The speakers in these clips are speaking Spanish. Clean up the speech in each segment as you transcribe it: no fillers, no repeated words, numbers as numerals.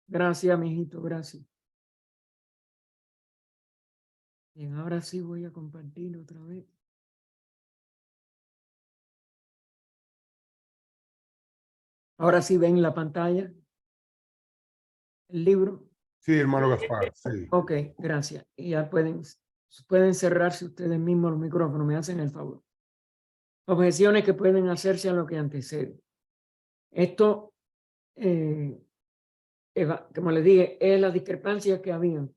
Gracias, mijito, gracias. Bien, ahora sí voy a compartir otra vez. Ahora sí ven la pantalla, el libro. Sí, hermano Gaspar, sí. Ok, gracias. Y ya pueden cerrarse ustedes mismos los micrófonos, me hacen el favor. Objeciones que pueden hacerse a lo que antecede. Esto, como les dije, es la discrepancia que había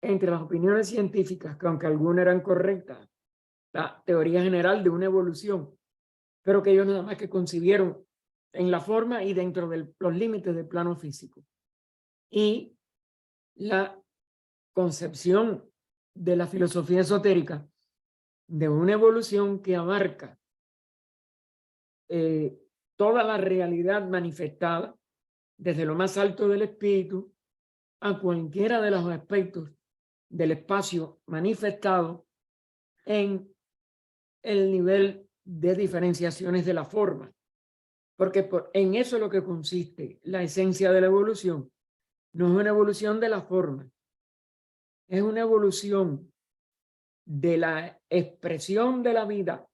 entre las opiniones científicas, que aunque algunas eran correctas, la teoría general de una evolución, pero que ellos nada más que concibieron en la forma y dentro de los límites del plano físico. Y la concepción de la filosofía esotérica de una evolución que abarca toda la realidad manifestada desde lo más alto del espíritu a cualquiera de los aspectos del espacio manifestado en el nivel de diferenciaciones de la forma. Porque en eso es lo que consiste la esencia de la evolución. No es una evolución de la forma, es una evolución de la expresión de la vida,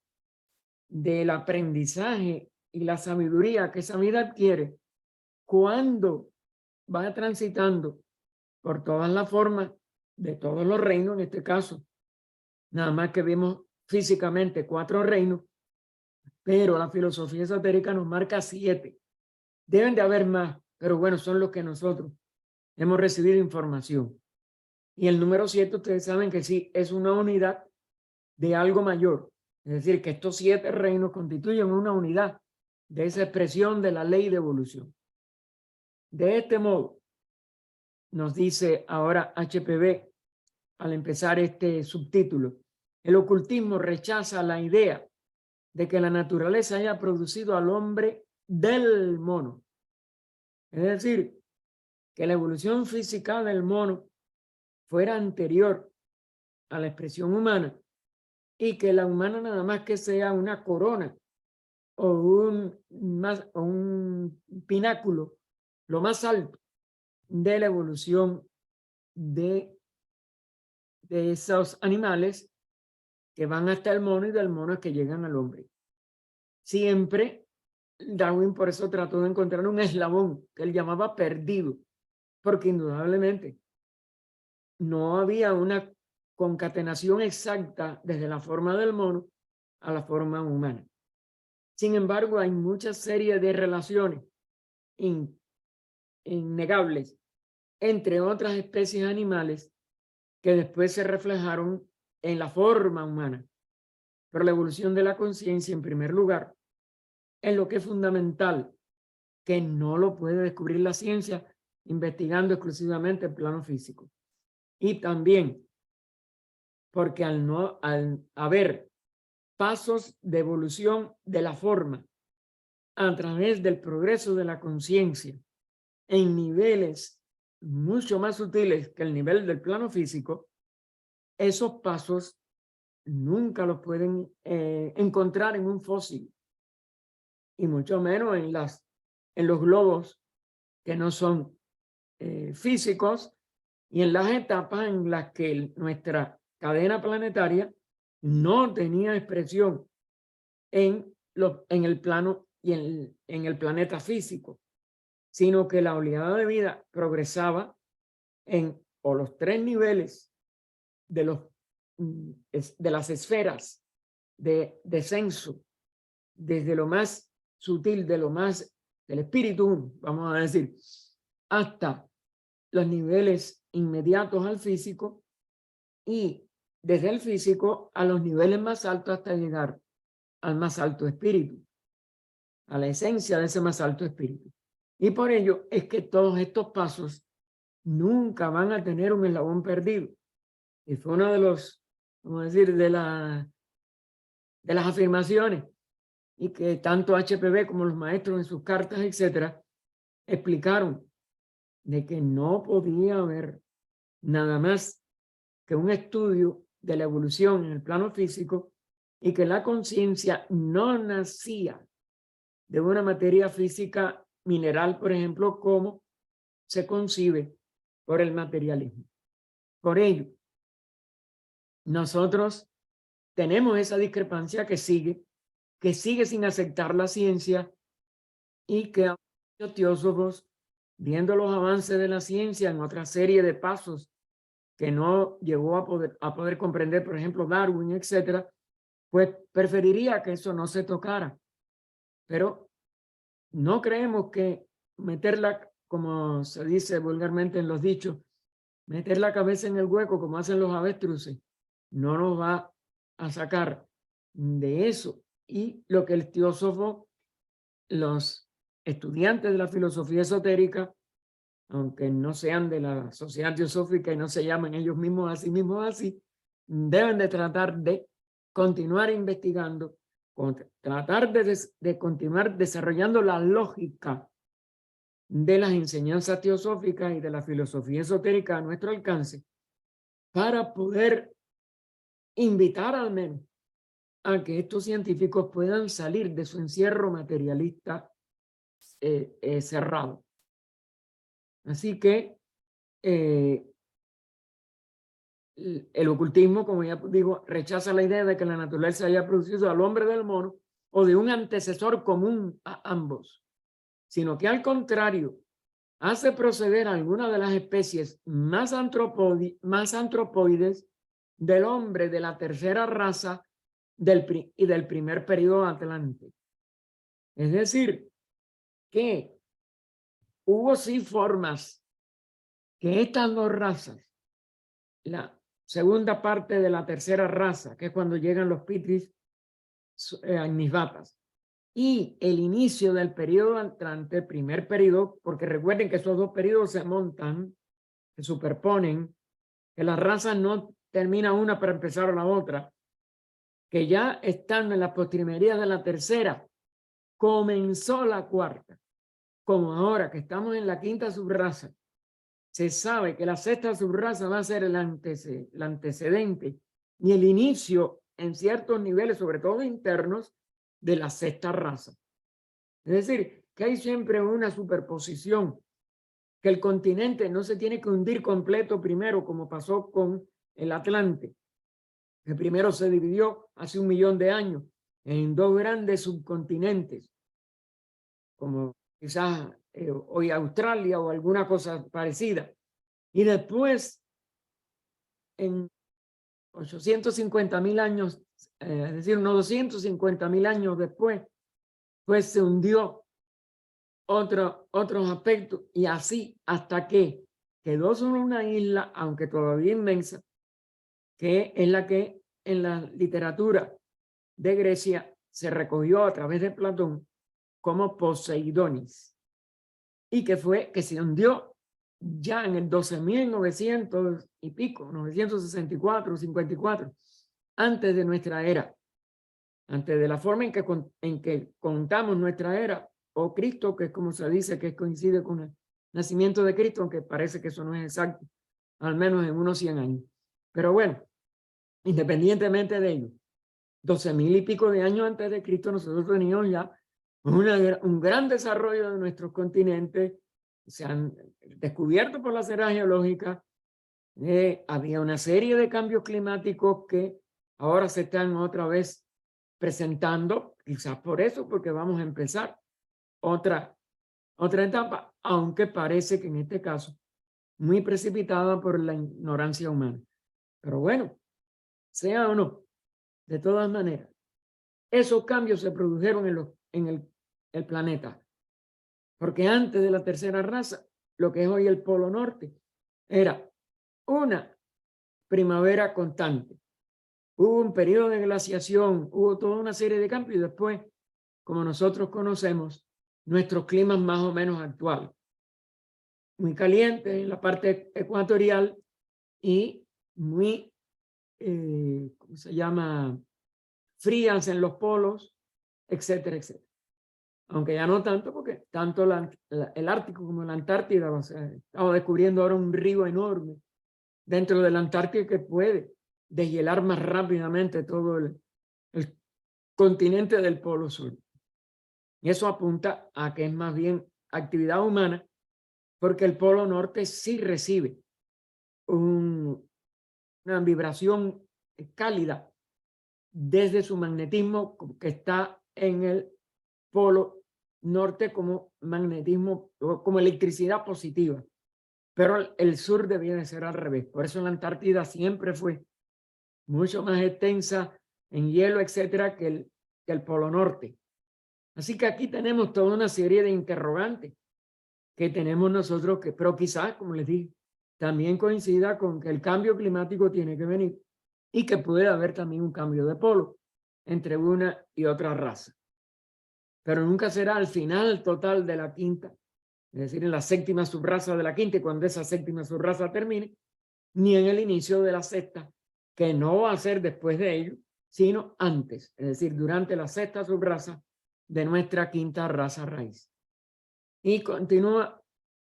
del aprendizaje y la sabiduría que esa vida adquiere cuando va transitando por todas las formas de todos los reinos, en este caso, nada más que vemos físicamente 4 reinos, pero la filosofía esotérica nos marca 7. Deben de haber más, pero bueno, son los que nosotros hemos recibido información. Y el número 7, ustedes saben que sí, es una unidad de algo mayor. Es decir, que estos 7 reinos constituyen una unidad de esa expresión de la ley de evolución. De este modo, nos dice ahora HPB al empezar este subtítulo, el ocultismo rechaza la idea de que la naturaleza haya producido al hombre del mono. Es decir, que la evolución física del mono fuera anterior a la expresión humana y que la humana nada más que sea una corona o un pináculo, lo más alto de la evolución de esos animales que van hasta el mono y del mono es que llegan al hombre. Siempre Darwin por eso trató de encontrar un eslabón que él llamaba perdido, porque indudablemente no había una concatenación exacta desde la forma del mono a la forma humana. Sin embargo, hay muchas series de relaciones innegables entre otras especies animales que después se reflejaron en la forma humana. Pero la evolución de la conciencia, en primer lugar, es lo que es fundamental, que no lo puede descubrir la ciencia investigando exclusivamente el plano físico. Y también porque al haber pasos de evolución de la forma a través del progreso de la conciencia en niveles mucho más sutiles que el nivel del plano físico, esos pasos nunca los pueden encontrar en un fósil y mucho menos en los globos que no son físicos y en las etapas en las que nuestra cadena planetaria no tenía expresión en el plano y en el planeta físico, sino que la oleada de vida progresaba en o los 3 niveles de las esferas de descenso, desde lo más sutil, de lo más del espíritu, vamos a decir, hasta los niveles inmediatos al físico y desde el físico a los niveles más altos hasta llegar al más alto espíritu, a la esencia de ese más alto espíritu. Y por ello es que todos estos pasos nunca van a tener un eslabón perdido. Y fue uno de los, vamos a decir, de las afirmaciones y que tanto HPB como los maestros en sus cartas, etcétera, explicaron de que no podía haber nada más que un estudio de la evolución en el plano físico y que la conciencia no nacía de una materia física mineral, por ejemplo, como se concibe por el materialismo. Por ello, nosotros tenemos esa discrepancia que sigue sin aceptar la ciencia y que los teósofos, viendo los avances de la ciencia en otra serie de pasos que no llegó a poder comprender, por ejemplo, Darwin, etcétera, pues preferiría que eso no se tocara. Pero no creemos que meterla, como se dice vulgarmente en los dichos, meter la cabeza en el hueco como hacen los avestruces, no nos va a sacar de eso. Y lo que el teósofo, los estudiantes de la filosofía esotérica, aunque no sean de la sociedad teosófica y no se llamen ellos mismos a sí mismos así, deben de tratar de continuar investigando, tratar de continuar desarrollando la lógica de las enseñanzas teosóficas y de la filosofía esotérica a nuestro alcance, para poder invitar al menos a que estos científicos puedan salir de su encierro materialista cerrado. Así que el ocultismo, como ya digo, rechaza la idea de que la naturaleza haya producido al hombre del mono o de un antecesor común a ambos, sino que al contrario, hace proceder a alguna de las especies más antropoides del hombre de la tercera raza y del primer periodo atlante. Es decir, que hubo sí formas que estas dos razas, la segunda parte de la tercera raza, que es cuando llegan los pitris agnisvatas, y el inicio del periodo atlante, primer periodo, porque recuerden que esos dos periodos se montan, se superponen, que las razas no termina una para empezar la otra, que ya están en las postrimerías de la tercera, comenzó la cuarta. Como ahora que estamos en la quinta subraza, se sabe que la sexta subraza va a ser el antecedente y el inicio en ciertos niveles, sobre todo internos, de la sexta raza. Es decir, que hay siempre una superposición, que el continente no se tiene que hundir completo primero, como pasó con el Atlante, que primero se dividió hace 1 millón de años en dos grandes subcontinentes, como quizás hoy Australia o alguna cosa parecida. Y después, en 850.000 años, es decir, unos 250.000 años después, pues se hundió otros aspectos y así hasta que quedó solo una isla, aunque todavía inmensa, que es la que en la literatura de Grecia se recogió a través de Platón como Poseidonis, y que se hundió ya en el 12.900 y pico, 964, 54, antes de nuestra era, antes de la forma en que contamos nuestra era, o Cristo, que es como se dice que coincide con el nacimiento de Cristo, aunque parece que eso no es exacto, al menos en unos 100 años. Pero bueno, independientemente de ello, 12.000 y pico de años antes de Cristo, nosotros teníamos ya un gran desarrollo de nuestros continentes, se han descubierto por las eras geológicas, había una serie de cambios climáticos que ahora se están otra vez presentando, quizás por eso, porque vamos a empezar otra etapa, aunque parece que en este caso muy precipitada por la ignorancia humana. Pero bueno, sea o no, de todas maneras, esos cambios se produjeron en el planeta, porque antes de la tercera raza, lo que es hoy el Polo Norte, era una primavera constante. Hubo un periodo de glaciación, hubo toda una serie de cambios y después, como nosotros conocemos, nuestros climas más o menos actuales. Muy calientes en la parte ecuatorial y muy, ¿cómo se llama? Frías en los polos, etcétera, etcétera. Aunque ya no tanto, porque tanto el Ártico como la Antártida, o sea, estamos descubriendo ahora un río enorme dentro de la Antártida que puede deshielar más rápidamente todo el continente del Polo Sur. Y eso apunta a que es más bien actividad humana, porque el polo norte sí recibe una vibración cálida desde su magnetismo que está en el polo norte como magnetismo, como electricidad positiva. Pero el sur debía de ser al revés. Por eso la Antártida siempre fue mucho más extensa en hielo, etcétera, que el polo norte. Así que aquí tenemos toda una serie de interrogantes que tenemos nosotros, pero quizás, como les dije, también coincida con que el cambio climático tiene que venir y que puede haber también un cambio de polo entre una y otra raza. Pero nunca será al final total de la quinta, es decir, en la séptima subraza de la quinta, y cuando esa séptima subraza termine, ni en el inicio de la sexta, que no va a ser después de ello, sino antes, es decir, durante la sexta subraza de nuestra quinta raza raíz. Y continúa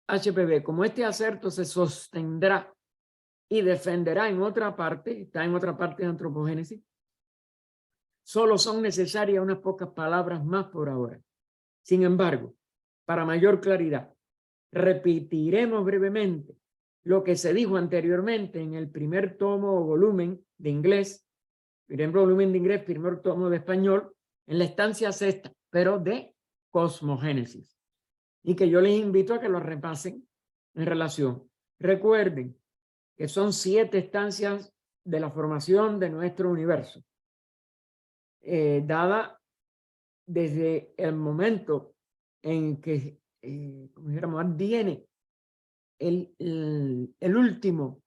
HPV, como este acerto se sostendrá y defenderá en otra parte, está en otra parte de antropogénesis, solo son necesarias unas pocas palabras más por ahora. Sin embargo, para mayor claridad, repetiremos brevemente lo que se dijo anteriormente en el primer tomo o volumen de inglés, primer volumen de inglés, primer tomo de español, en la estancia sexta, pero de cosmogénesis. Y que yo les invito a que lo repasen en relación. Recuerden que son 7 estancias de la formación de nuestro universo, dada desde el momento en que, como dijéramos, viene el último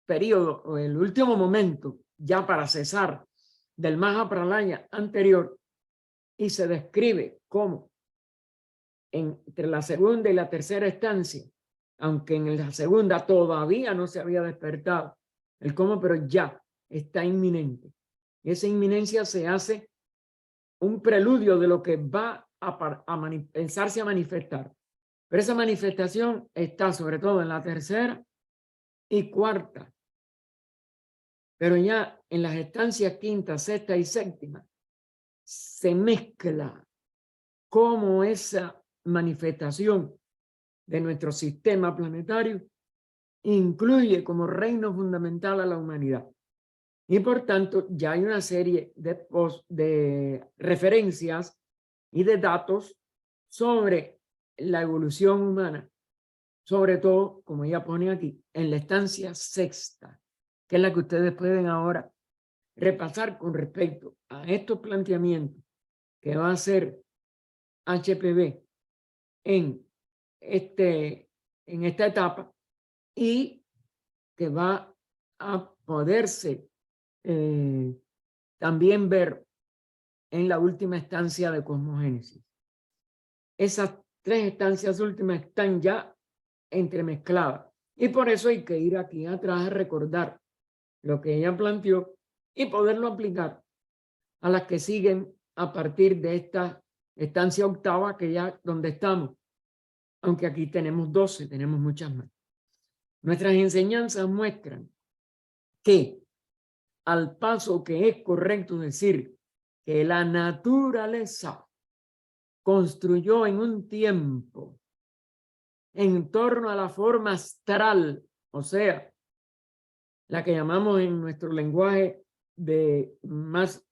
periodo o el último momento ya para cesar del Mahapralaya anterior, y se describe como entre la segunda y la tercera estancia, aunque en la segunda todavía no se había despertado el cómo, pero ya está inminente. Esa inminencia se hace un preludio de lo que va a pensarse a manifestar. Pero esa manifestación está sobre todo en la tercera y cuarta. Pero ya en las estancias quinta, sexta y séptima se mezcla cómo esa manifestación de nuestro sistema planetario incluye como reino fundamental a la humanidad. Y por tanto ya hay una serie de referencias y de datos sobre la evolución humana, sobre todo, como ya pone aquí, en la estancia sexta, que es la que ustedes pueden ahora repasar con respecto a estos planteamientos que va a hacer HPV en esta etapa, y que va a poderse también ver en la última estancia de cosmogénesis. Esas 3 estancias últimas están ya entremezcladas, y por eso hay que ir aquí atrás a recordar lo que ella planteó y poderlo aplicar a las que siguen a partir de esta estancia octava, que ya donde estamos, aunque aquí tenemos 12, tenemos muchas más. Nuestras enseñanzas muestran que al paso que es correcto decir que la naturaleza construyó en un tiempo en torno a la forma astral, o sea, la que llamamos en nuestro lenguaje de más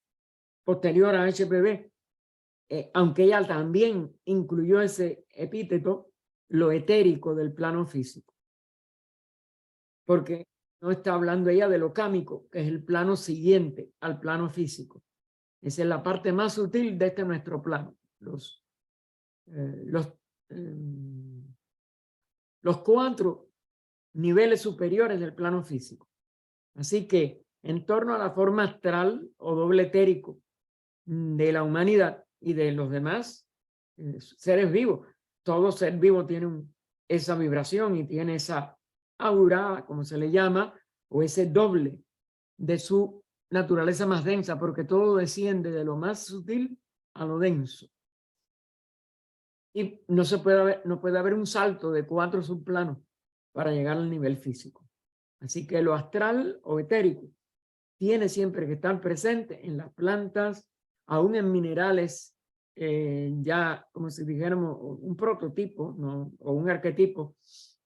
posterior a HPV, aunque ella también incluyó ese epíteto, lo etérico del plano físico. Porque no está hablando ella de lo cámico, que es el plano siguiente al plano físico. Esa es la parte más sutil de nuestro plano. Los 4 niveles superiores del plano físico. Así que en torno a la forma astral o doble etérico de la humanidad y de los demás seres vivos, todo ser vivo tiene esa vibración y tiene esa aura, como se le llama, o ese doble de su naturaleza más densa, porque todo desciende de lo más sutil a lo denso. Y no puede haber un salto de 4 subplanos para llegar al nivel físico. Así que lo astral o etérico tiene siempre que estar presente en las plantas, aún en minerales ya, como si dijéramos, un prototipo, ¿no? O un arquetipo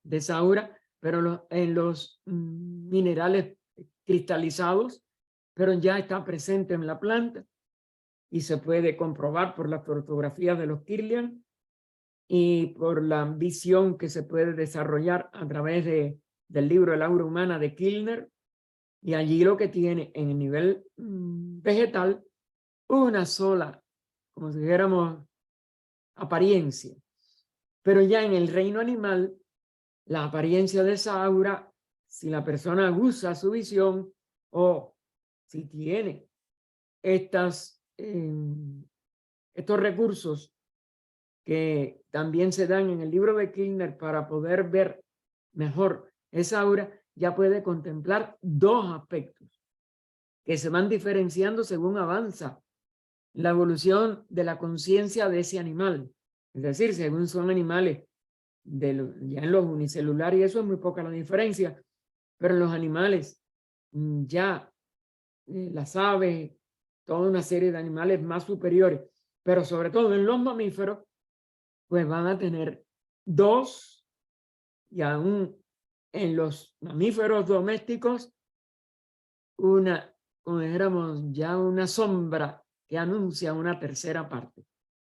de esa aura, pero en los minerales cristalizados, pero ya está presente en la planta y se puede comprobar por las fotografías de los Kirlian y por la visión que se puede desarrollar a través del libro El aura humana de Kilner. Y allí lo que tiene en el nivel vegetal, una sola, como si dijéramos, apariencia. Pero ya en el reino animal, la apariencia de esa aura, si la persona usa su visión o si tiene estos recursos que también se dan en el libro de Kilner para poder ver mejor esa aura, ya puede contemplar dos aspectos que se van diferenciando según avanza la evolución de la conciencia de ese animal. Es decir, según son animales ya en los unicelulares, y eso es muy poca la diferencia, pero en los animales ya las aves, toda una serie de animales más superiores, pero sobre todo en los mamíferos, pues van a tener dos, y aún en los mamíferos domésticos, una, como dijéramos, ya una sombra que anuncia una tercera parte.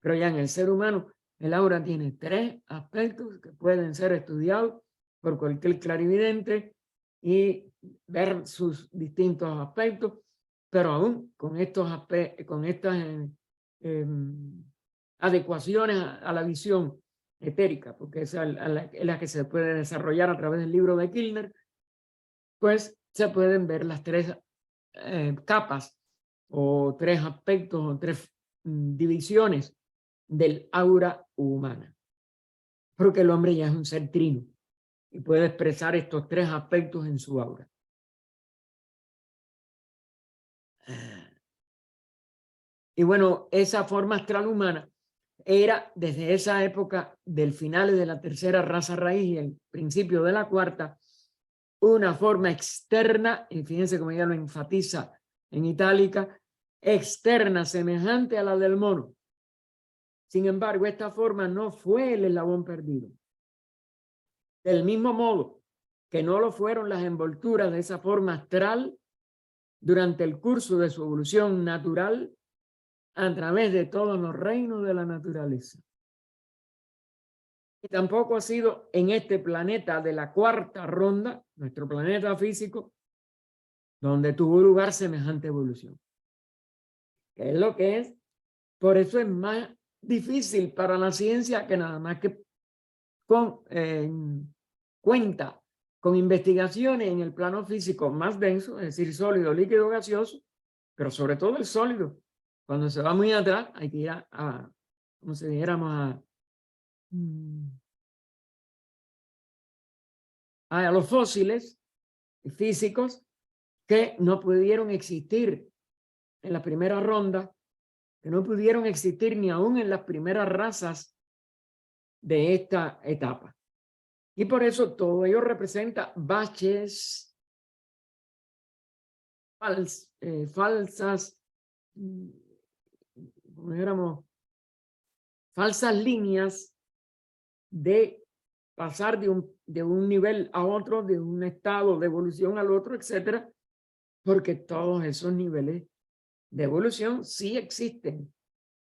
Pero ya en el ser humano, el aura tiene tres aspectos que pueden ser estudiados por cualquier clarividente y ver sus distintos aspectos, pero aún con con estas adecuaciones a la visión etérica, porque es la que se puede desarrollar a través del libro de Kilner, pues se pueden ver las tres capas o tres aspectos o tres divisiones del aura humana. Porque el hombre ya es un ser trino y puede expresar estos tres aspectos en su aura. Y bueno, esa forma astral humana era desde esa época del final de la tercera raza raíz y el principio de la cuarta, una forma externa, y fíjense cómo ella lo enfatiza en itálica, externa, semejante a la del mono. Sin embargo, esta forma no fue el eslabón perdido. Del mismo modo que no lo fueron las envolturas de esa forma astral durante el curso de su evolución natural a través de todos los reinos de la naturaleza. Y tampoco ha sido en este planeta de la cuarta ronda, nuestro planeta físico, donde tuvo lugar semejante evolución. ¿Qué es lo que es? Por eso es más difícil para la ciencia que nada más que cuenta con investigaciones en el plano físico más denso, es decir, sólido, líquido, gaseoso, pero sobre todo el sólido. Cuando se va muy atrás, hay que ir como si dijéramos, a los fósiles físicos que no pudieron existir en la primera ronda, que no pudieron existir ni aún en las primeras razas de esta etapa. Y por eso ello representa baches, falsas, como dijéramos, falsas líneas de pasar de un nivel a otro, de un estado de evolución al otro, etcétera, porque todos esos niveles de evolución sí existen,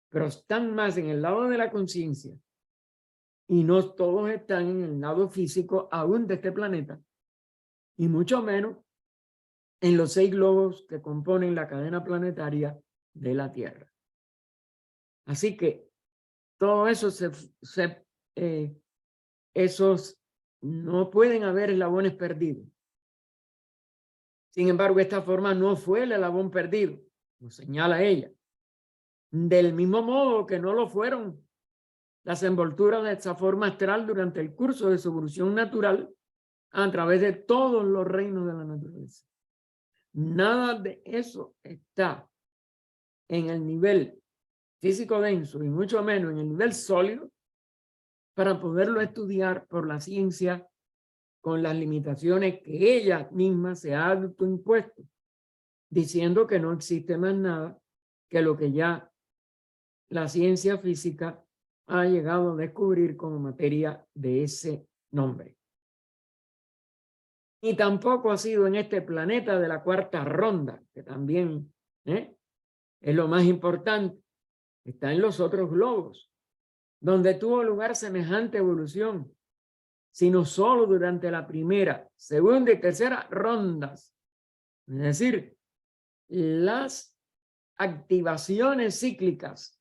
pero están más en el lado de la conciencia y no todos están en el lado físico aún de este planeta, y mucho menos en los 6 globos que componen la cadena planetaria de la Tierra. Así que todo eso esos no pueden haber eslabones perdidos. Sin embargo, esta forma no fue el eslabón perdido, lo señala ella. Del mismo modo que no lo fueron las envolturas de esa forma astral durante el curso de su evolución natural a través de todos los reinos de la naturaleza. Nada de eso está en el nivel físico denso y mucho menos en el nivel sólido para poderlo estudiar por la ciencia con las limitaciones que ella misma se ha autoimpuesto, diciendo que no existe más nada que lo que ya la ciencia física ha llegado a descubrir como materia de ese nombre. Y tampoco ha sido en este planeta de la cuarta ronda, que también es lo más importante. Está en los otros globos, donde tuvo lugar semejante evolución, sino solo durante la primera, segunda y tercera rondas. Es decir, las activaciones cíclicas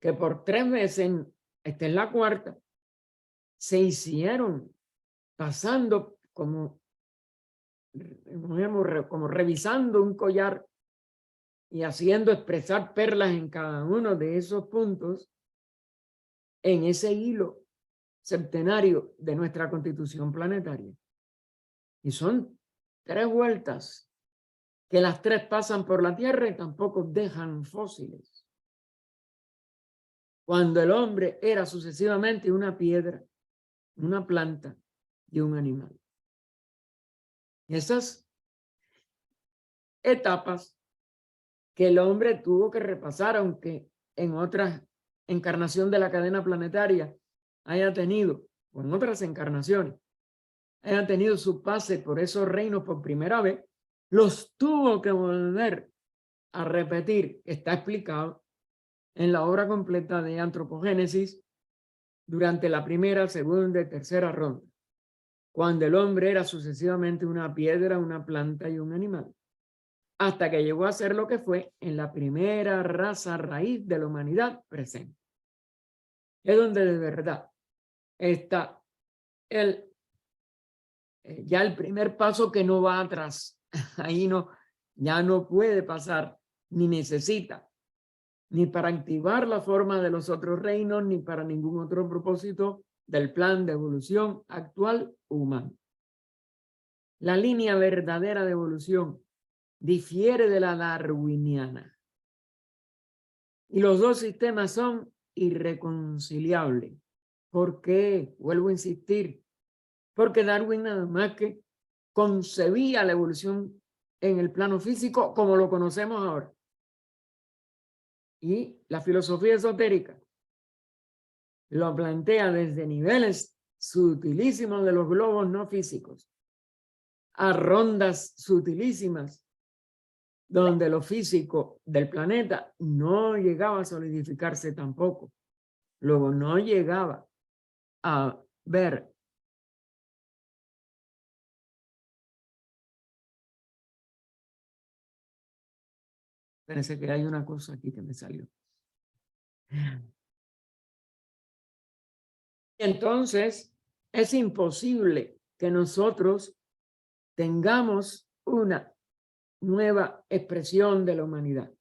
que por 3 veces, esta es la cuarta, se hicieron pasando como revisando un collar y haciendo expresar perlas en cada uno de esos puntos en ese hilo septenario de nuestra constitución planetaria. Y son 3 vueltas que las 3 pasan por la Tierra y tampoco dejan fósiles. Cuando el hombre era sucesivamente una piedra, una planta y un animal. Y esas etapas que el hombre tuvo que repasar, aunque en otras encarnaciones de la cadena planetaria haya tenido, o en otras encarnaciones, haya tenido su pase por esos reinos por primera vez, los tuvo que volver a repetir. Está explicado en la obra completa de Antropogénesis durante la primera, segunda y tercera ronda, cuando el hombre era sucesivamente una piedra, una planta y un animal, hasta que llegó a ser lo que fue en la primera raza raíz de la humanidad presente. Es donde de verdad está ya el primer paso que no va atrás. Ahí ya no puede pasar, ni necesita, ni para activar la forma de los otros reinos, ni para ningún otro propósito del plan de evolución actual humano. La línea verdadera de evolución difiere de la darwiniana. Y los dos sistemas son irreconciliables. ¿Por qué? Vuelvo a insistir. Porque Darwin nada más que concebía la evolución en el plano físico como lo conocemos ahora. Y la filosofía esotérica lo plantea desde niveles sutilísimos de los globos no físicos a rondas sutilísimas donde lo físico del planeta no llegaba a solidificarse tampoco. Luego no llegaba a ver parece que hay una cosa aquí que me salió. Entonces, es imposible que nosotros tengamos una nueva expresión de la humanidad.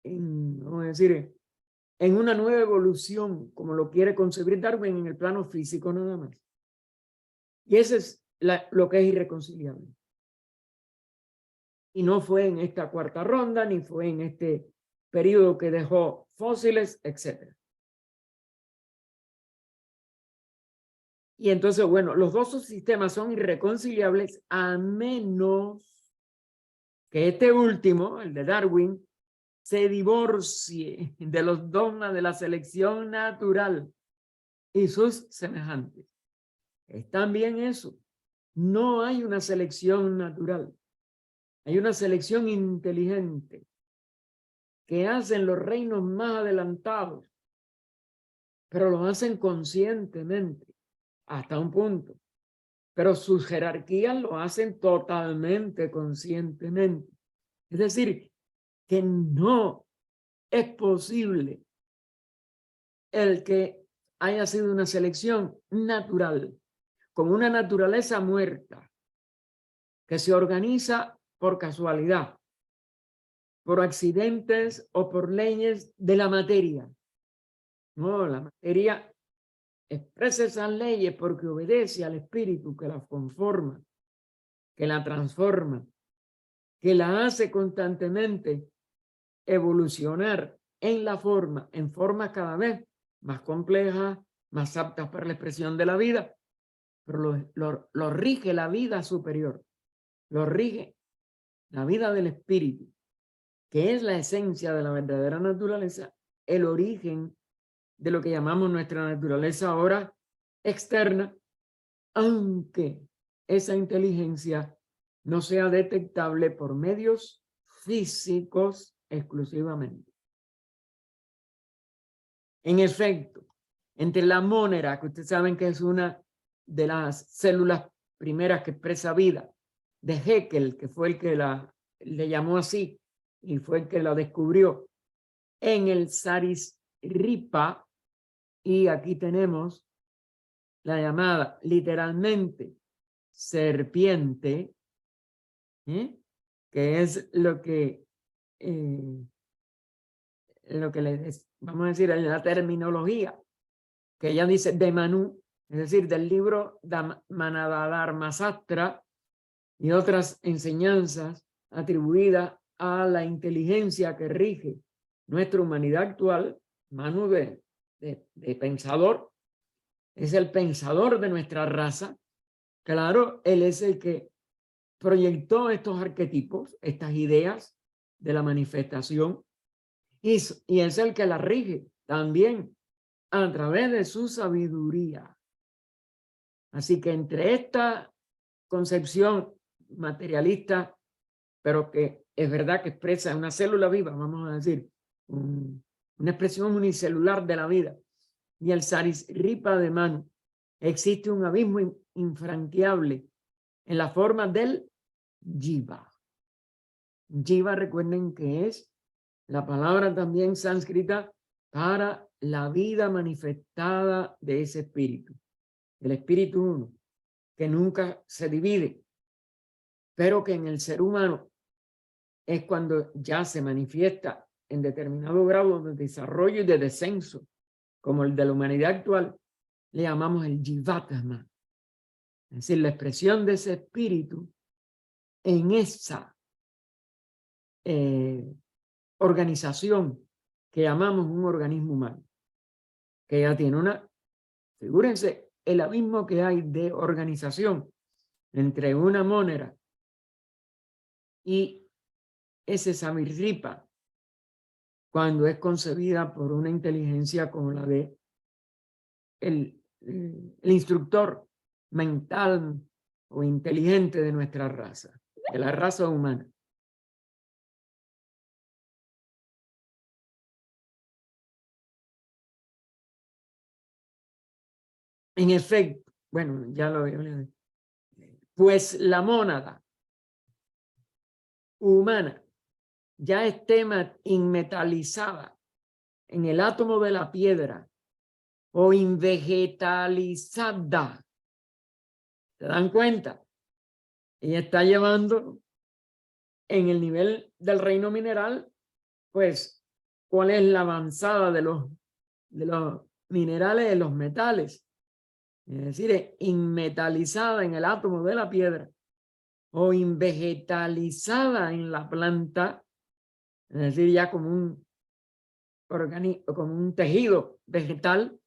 Vamos a decir, en una nueva evolución, como lo quiere concebir Darwin en el plano físico nada más. Y ese es lo que es irreconciliable. Y no fue en esta cuarta ronda, ni fue en este periodo que dejó fósiles, etc. Y entonces, bueno, los dos sistemas son irreconciliables a menos que este último, el de Darwin, se divorcie de los dogmas de la selección natural y sus semejantes. Es también eso. No hay una selección natural. Hay una selección inteligente que hacen los reinos más adelantados, pero lo hacen conscientemente hasta un punto. Pero sus jerarquías lo hacen totalmente conscientemente. Es decir, que no es posible el que haya sido una selección natural, con una naturaleza muerta, que se organiza por casualidad, por accidentes o por leyes de la materia. No, la materia expresa esas leyes porque obedece al espíritu que la conforma, que la transforma, que la hace constantemente evolucionar en formas cada vez más complejas, más aptas para la expresión de la vida, pero lo rige la vida superior, lo rige la vida del espíritu, que es la esencia de la verdadera naturaleza, el origen de lo que llamamos nuestra naturaleza ahora externa, aunque esa inteligencia no sea detectable por medios físicos exclusivamente. En efecto, entre la mónera, que ustedes saben que es una de las células primeras que expresa vida, de Haeckel, que fue el que le llamó así y fue el que la descubrió, en el Sarisripa, y aquí tenemos la llamada literalmente serpiente, que es lo que vamos a decir en la terminología, que ella dice de Manu, es decir, del libro Manavadharmasastra y otras enseñanzas atribuidas a la inteligencia que rige nuestra humanidad actual. Manu de pensador, es el pensador de nuestra raza. Claro, él es el que proyectó estos arquetipos, estas ideas de la manifestación, y es el que la rige también a través de su sabiduría. Así que entre esta concepción materialista, pero que es verdad que expresa una célula viva, vamos a decir, una expresión unicelular de la vida, y el Sarisripa de Manu, existe un abismo infranqueable en la forma del Jiva. Jiva, recuerden que es la palabra también sánscrita para la vida manifestada de ese espíritu. El espíritu uno, que nunca se divide, pero que en el ser humano es cuando ya se manifiesta en determinado grado de desarrollo y de descenso, como el de la humanidad actual, le llamamos el Jivatma. Es decir, la expresión de ese espíritu en esa organización que llamamos un organismo humano, que ya tiene una, figúrense, el abismo que hay de organización entre una mónera y ese Sarisripa, cuando es concebida por una inteligencia como la de el instructor mental o inteligente de nuestra raza, de la raza humana. En efecto, bueno, ya lo veo, pues la mónada humana ya esté inmetalizada en el átomo de la piedra o invegetalizada. ¿Se dan cuenta? Ella está llevando en el nivel del reino mineral, pues, cuál es la avanzada de los minerales, de los metales. Es decir, inmetalizada en el átomo de la piedra o invegetalizada en la planta, es decir, ya como un tejido vegetal,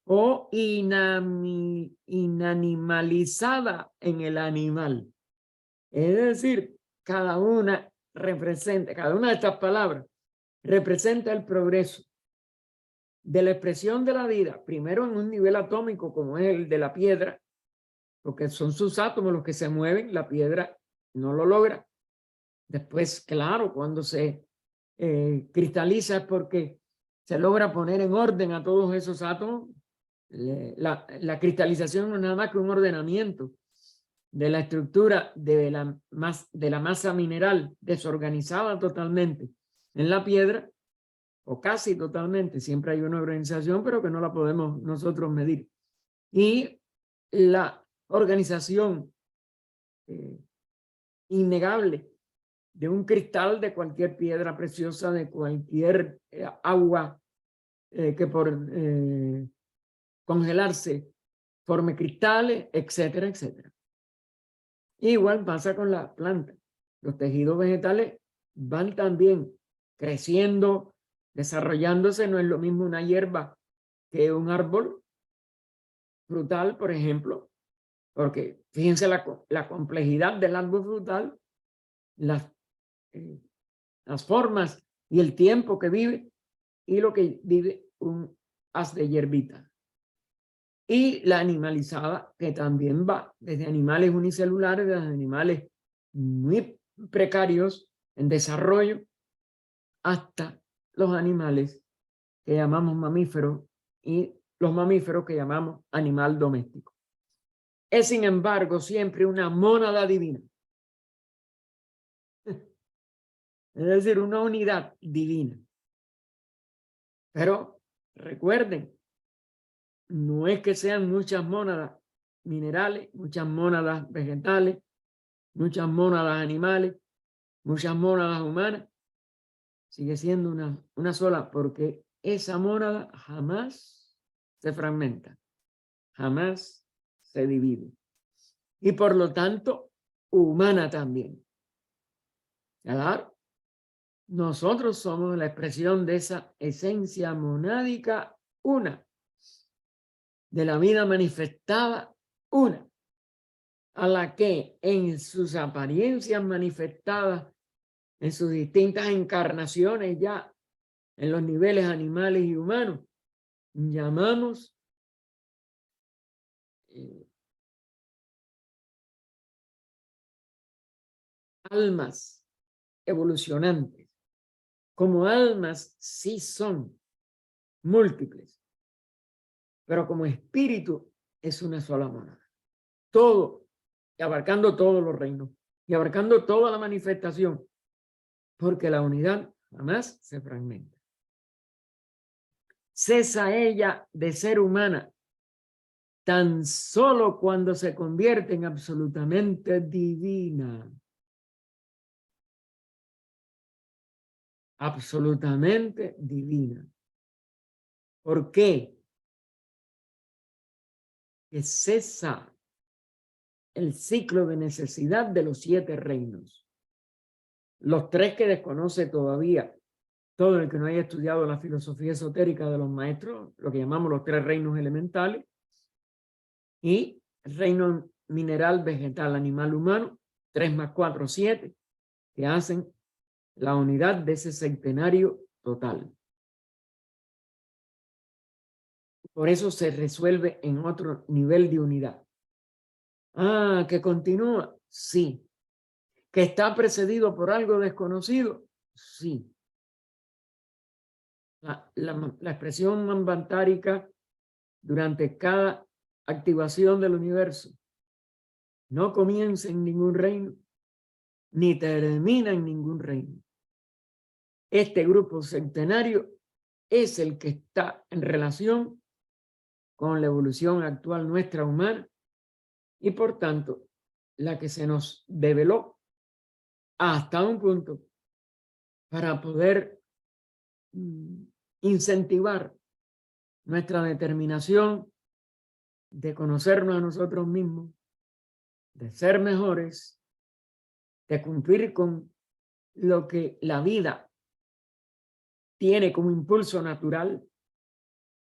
o inanimalizada en el animal. Es decir, cada una de estas palabras representa el progreso de la expresión de la vida, primero en un nivel atómico como es el de la piedra, porque son sus átomos los que se mueven, la piedra no lo logra. Después, claro, cuando se cristaliza es porque se logra poner en orden a todos esos átomos. La cristalización no es nada más que un ordenamiento de la estructura de la masa mineral desorganizada totalmente en la piedra, o casi totalmente. Siempre hay una organización, pero que no la podemos nosotros medir. Y la organización innegable de un cristal, de cualquier piedra preciosa, de cualquier agua que por congelarse forme cristales, etcétera, etcétera. Igual pasa con la planta. Los tejidos vegetales van también creciendo, desarrollándose. No es lo mismo una hierba que un árbol frutal, por ejemplo, porque fíjense la complejidad del árbol frutal, las las formas y el tiempo que vive y lo que vive un haz de hierbita. Y la animalizada, que también va desde animales unicelulares, desde animales muy precarios en desarrollo, hasta los animales que llamamos mamíferos y los mamíferos que llamamos animal doméstico. Es, sin embargo, siempre una mónada divina. Es decir, una unidad divina. Pero recuerden, no es que sean muchas mónadas minerales, muchas mónadas vegetales, muchas mónadas animales, muchas mónadas humanas. Sigue siendo una sola, porque esa mónada jamás se fragmenta, jamás se divide. Y por lo tanto, humana también. Claro, nosotros somos la expresión de esa esencia monádica una, de la vida manifestada una, a la que en sus apariencias manifestadas, en sus distintas encarnaciones ya, en los niveles animales y humanos, llamamos almas evolucionantes. Como almas sí son múltiples, pero como espíritu es una sola mónada. Todo, abarcando todos los reinos y abarcando toda la manifestación, porque la unidad jamás se fragmenta. Cesa ella de ser humana tan solo cuando se convierte en absolutamente divina. Absolutamente divina. ¿Por qué? Que cesa el ciclo de necesidad de los 7 reinos. Los 3 que desconoce todavía todo el que no haya estudiado la filosofía esotérica de los maestros, lo que llamamos los 3 reinos elementales, y el reino mineral, vegetal, animal, humano, 3 más 4, 7, que hacen la unidad de ese centenario total. Por eso se resuelve en otro nivel de unidad. Ah, ¿que continúa? Sí. ¿Que está precedido por algo desconocido? Sí. La expresión manvantárica durante cada activación del universo no comienza en ningún reino, ni termina en ningún reino. Este grupo centenario es el que está en relación con la evolución actual nuestra humana y por tanto la que se nos develó hasta un punto para poder incentivar nuestra determinación de conocernos a nosotros mismos, de ser mejores, de cumplir con lo que la vida tiene como impulso natural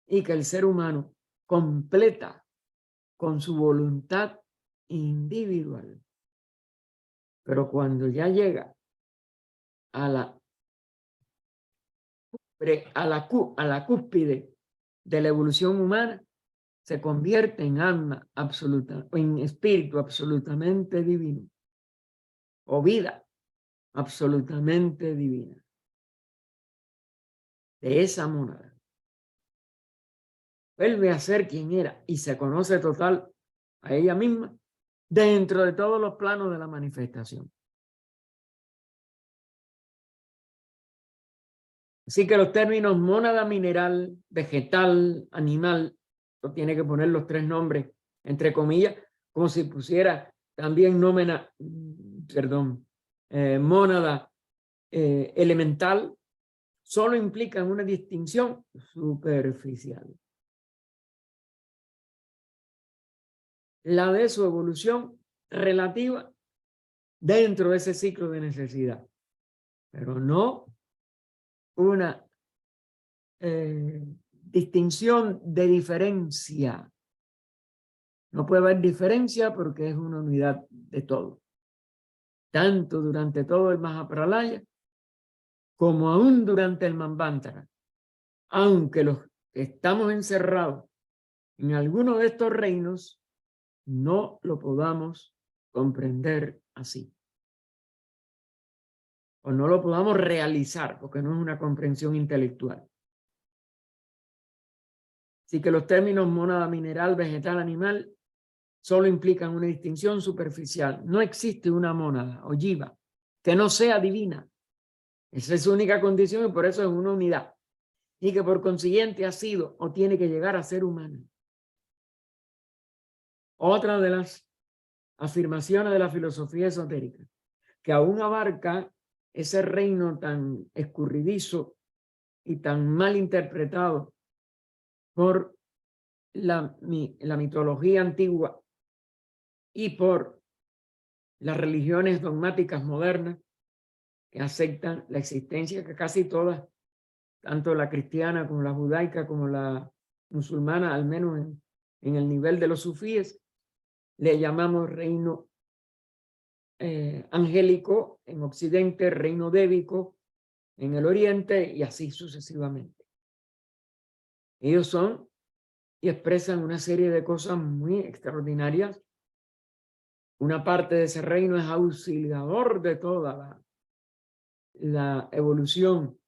y que el ser humano completa con su voluntad individual. Pero cuando ya llega a la cúspide de la evolución humana, se convierte en alma absoluta, o en espíritu absolutamente divino, o vida absolutamente divina. De esa mónada vuelve a ser quien era y se conoce total a ella misma dentro de todos los planos de la manifestación. Así que los términos mónada mónada vegetal, animal, lo tiene que poner los 3 nombres entre comillas, como si pusiera también mónada elemental, solo implican una distinción superficial. La de su evolución relativa dentro de ese ciclo de necesidad, pero no una distinción de diferencia. No puede haber diferencia porque es una unidad de todo. Tanto durante todo el Mahapralaya como aún durante el Manvantara, aunque los que estamos encerrados en alguno de estos reinos, no lo podamos comprender así. O no lo podamos realizar, porque no es una comprensión intelectual. Así que los términos mónada, mineral, vegetal, animal, solo implican una distinción superficial. No existe una mónada o jiva que no sea divina. Esa es su única condición y por eso es una unidad. Y que por consiguiente ha sido o tiene que llegar a ser humana. Otra de las afirmaciones de la filosofía esotérica, que aún abarca ese reino tan escurridizo y tan mal interpretado por la mitología antigua y por las religiones dogmáticas modernas que aceptan la existencia, que casi todas, tanto la cristiana como la judaica como la musulmana, al menos en el nivel de los sufíes, le llamamos reino angélico en Occidente, reino débico en el Oriente y así sucesivamente. Ellos son y expresan una serie de cosas muy extraordinarias. Una parte de ese reino es auxiliador de toda la evolución,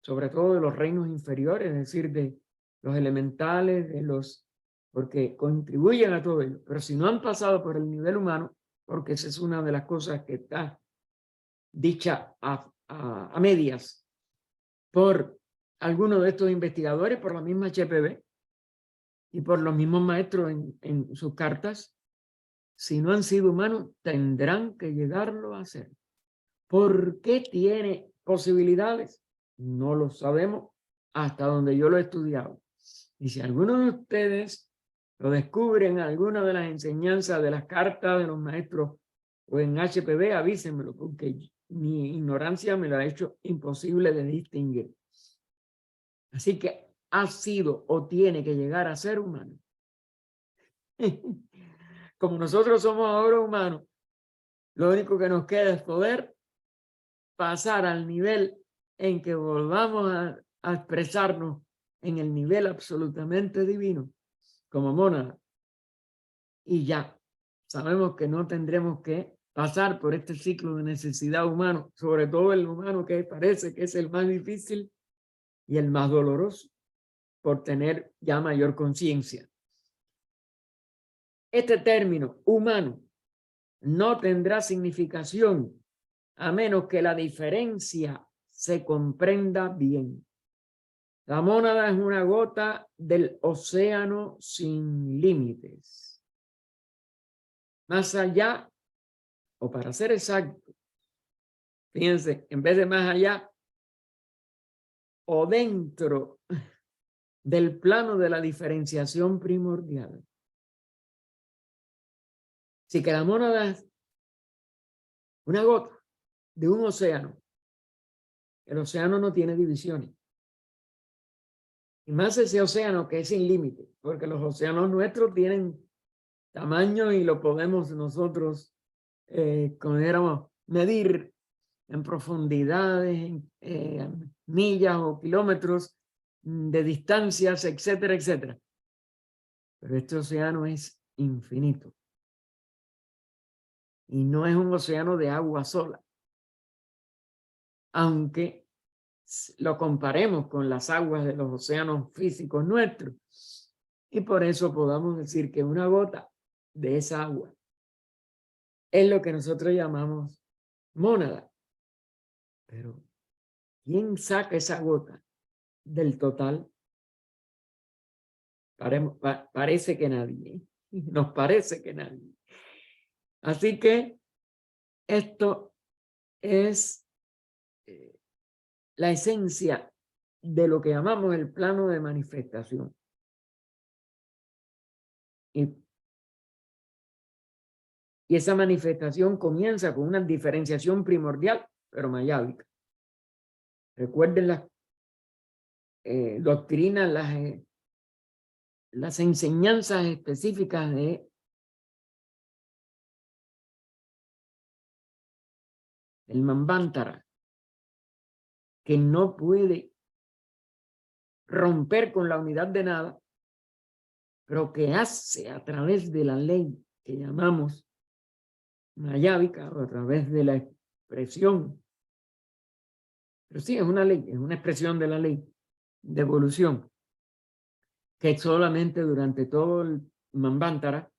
sobre todo de los reinos inferiores, es decir, de los elementales, porque contribuyen a todo ello. Pero si no han pasado por el nivel humano, porque esa es una de las cosas que está dicha a medias por algunos de estos investigadores, por la misma HPV y por los mismos maestros en sus cartas, si no han sido humanos, tendrán que llegarlo a ser. ¿Por qué tiene posibilidades? No lo sabemos hasta donde yo lo he estudiado. Y si alguno de ustedes lo descubren en alguna de las enseñanzas de las cartas de los maestros o en HPV, avísenmelo, porque mi ignorancia me lo ha hecho imposible de distinguir. Así que ha sido o tiene que llegar a ser humano. Como nosotros somos ahora humanos, lo único que nos queda es poder pasar al nivel en que volvamos a expresarnos en el nivel absolutamente divino, como mónada. Y ya sabemos que no tendremos que pasar por este ciclo de necesidad humano, sobre todo el humano que parece que es el más difícil y el más doloroso, por tener ya mayor conciencia. Este término humano no tendrá significación a menos que la diferencia se comprenda bien. La mónada es una gota del océano sin límites. Más allá, o para ser exacto, fíjense, en vez de más allá, o dentro del plano de la diferenciación primordial. Así que la mónada es una gota de un océano. El océano no tiene divisiones. Y más ese océano que es sin límite, porque los océanos nuestros tienen tamaño y lo podemos nosotros, medir en profundidades, en millas o kilómetros de distancias, etcétera, etcétera. Pero este océano es infinito. Y no es un océano de agua sola. Aunque lo comparemos con las aguas de los océanos físicos nuestros. Y por eso podamos decir que una gota de esa agua es lo que nosotros llamamos mónada. Pero ¿quién saca esa gota del total? Parece que nadie. Nos parece que nadie. Así que esto es la esencia de lo que llamamos el plano de manifestación. Y esa manifestación comienza con una diferenciación primordial, pero mayábica. Recuerden las doctrinas, las enseñanzas específicas de el Manvantara. que no puede romper con la unidad de nada, pero que hace a través de la ley que llamamos mayábica, o a través de la expresión. Pero sí, es una ley, es una expresión de la ley de evolución, que solamente durante todo el Manvantara,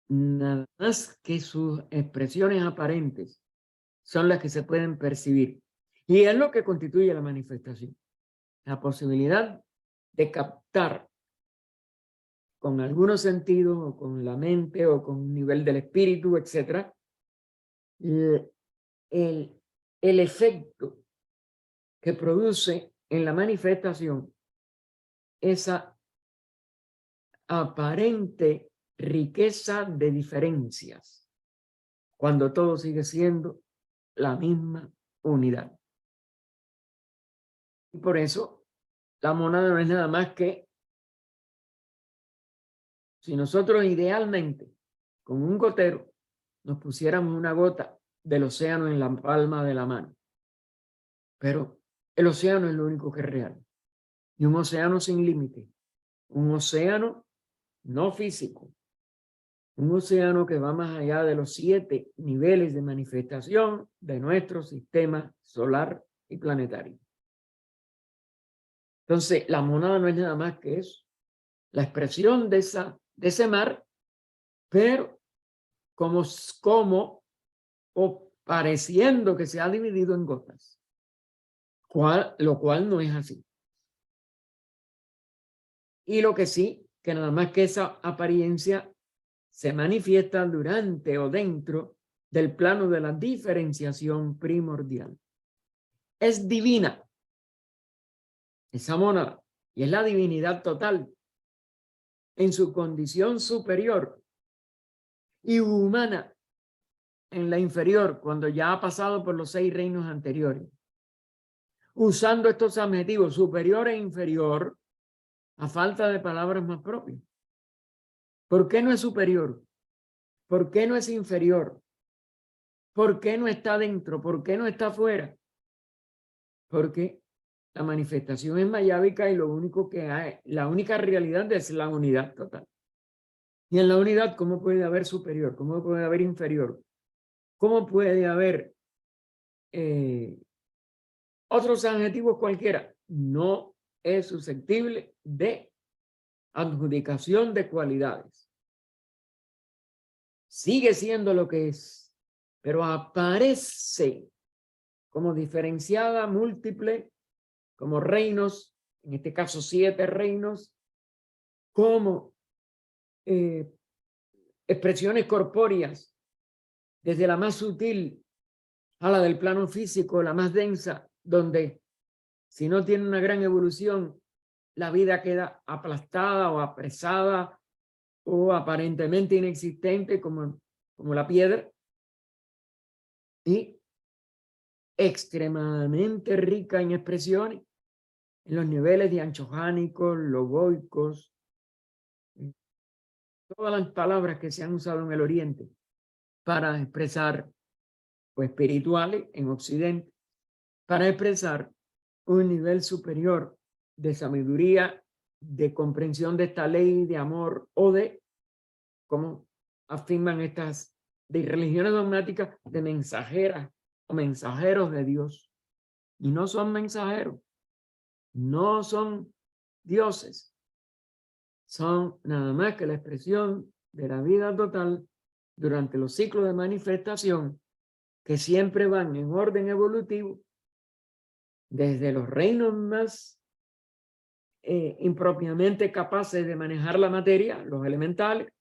nada más que sus expresiones aparentes son las que se pueden percibir. Y es lo que constituye la manifestación. La posibilidad de captar con algunos sentidos, o con la mente, o con un nivel del espíritu, etc., el efecto que produce en la manifestación esa aparente riqueza de diferencias, cuando todo sigue siendo la misma unidad. Y por eso la mónada no es nada más que, si nosotros idealmente con un gotero nos pusiéramos una gota del océano en la palma de la mano, pero el océano es lo único que es real, y un océano sin límite, un océano no físico, un océano que va más allá de los 7 niveles de manifestación de nuestro sistema solar y planetario. Entonces, la mónada no es nada más que eso, la expresión de ese mar, pero como o pareciendo que se ha dividido en gotas, lo cual no es así. Y lo que sí, que nada más que esa apariencia se manifiesta durante o dentro del plano de la diferenciación primordial. Es divina esa mónada, y es la divinidad total en su condición superior, y humana en la inferior, cuando ya ha pasado por los 6 reinos anteriores, usando estos adjetivos superior e inferior a falta de palabras más propias. ¿Por qué no es superior? ¿Por qué no es inferior? ¿Por qué no está dentro? ¿Por qué no está afuera? Porque la manifestación es mayábica, y lo único que hay, la única realidad es la unidad total. Y en la unidad, ¿cómo puede haber superior? ¿Cómo puede haber inferior? ¿Cómo puede haber otros adjetivos cualquiera? No es susceptible de adjudicación de cualidades. Sigue siendo lo que es, pero aparece como diferenciada, múltiple, como reinos, en este caso 7 reinos, como expresiones corpóreas, desde la más sutil a la del plano físico, la más densa, donde si no tiene una gran evolución, la vida queda aplastada o apresada o aparentemente inexistente como la piedra, y extremadamente rica en expresiones, en los niveles de anchojánicos, logoicos, todas las palabras que se han usado en el Oriente para expresar espirituales en Occidente, para expresar un nivel superior de sabiduría, de comprensión de esta ley de amor, o de, como afirman estas de religiones dogmáticas, de mensajeras o mensajeros de Dios. Y no son mensajeros, no son dioses, son nada más que la expresión de la vida total durante los ciclos de manifestación, que siempre van en orden evolutivo, desde los reinos más impropiamente capaces de manejar la materia, los elementales,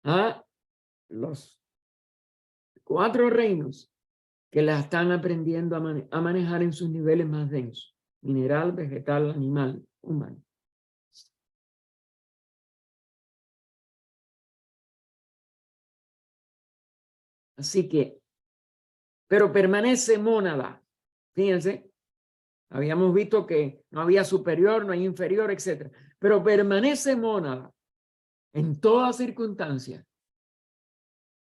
a los 4 reinos que la están aprendiendo a manejar en sus niveles más densos: mineral, vegetal, animal, humano. Así que, pero permanece mónada. Fíjense, habíamos visto que no había superior, no hay inferior, etc. Pero permanece mónada en todas circunstancias.